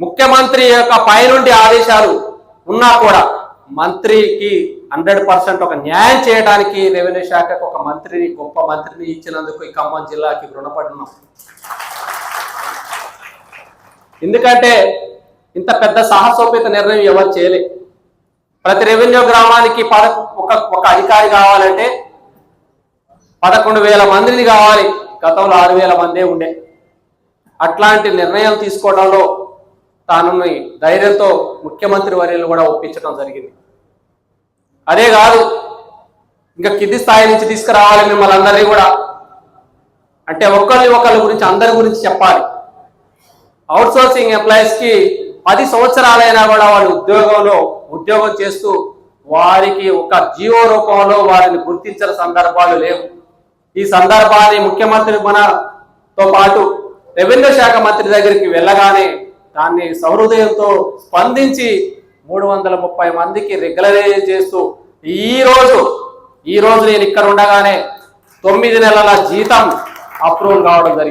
ముఖ్యమంత్రి యొక్క పైనుండి ఆదేశాలు ఉన్నా కూడా మంత్రికి 100% ఒక న్యాయం చేయడానికి రెవెన్యూ శాఖకు ఒక మంత్రిని, గొప్ప మంత్రిని ఇచ్చినందుకు ఈ ఖమ్మం జిల్లాకి రుణపడి ఉన్నాం. ఎందుకంటే ఇంత పెద్ద సాహసోపేత నిర్ణయం ఎవరు చేయలే. ప్రతి రెవెన్యూ గ్రామానికి ఒక అధికారి కావాలంటే 11,000 మందిని కావాలి. గతంలో 6,000 మందే ఉండే. అట్లాంటి నిర్ణయం తీసుకోవడంలో తాను ధైర్యంతో ముఖ్యమంత్రి వర్యులు కూడా ఒప్పించడం జరిగింది. అదే కాదు, ఇంకా కింది స్థాయి నుంచి తీసుకురావాలి మిమ్మల్ని అందరినీ కూడా. అంటే ఒకళ్ళ గురించి అందరి గురించి చెప్పాలి. అవుట్సోర్సింగ్ ఎంప్లాయీస్కి 10 సంవత్సరాలైనా కూడా వాళ్ళు ఉద్యోగం చేస్తూ వారికి ఒక జీవో రూపంలో వారిని గుర్తించిన సందర్భాలు లేవు. ఈ సందర్భాన్ని ముఖ్యమంత్రి మనతో పాటు రెవెన్యూ శాఖ మంత్రి దగ్గరికి వెళ్ళగానే దాన్ని సహృదయంతో స్పందించి 330 మందికి రెగ్యులరైజ్ చేస్తూ ఈ రోజు నేను ఇక్కడ ఉండగానే 9 నెలల జీతం అప్రూవల్ కావడం జరిగింది.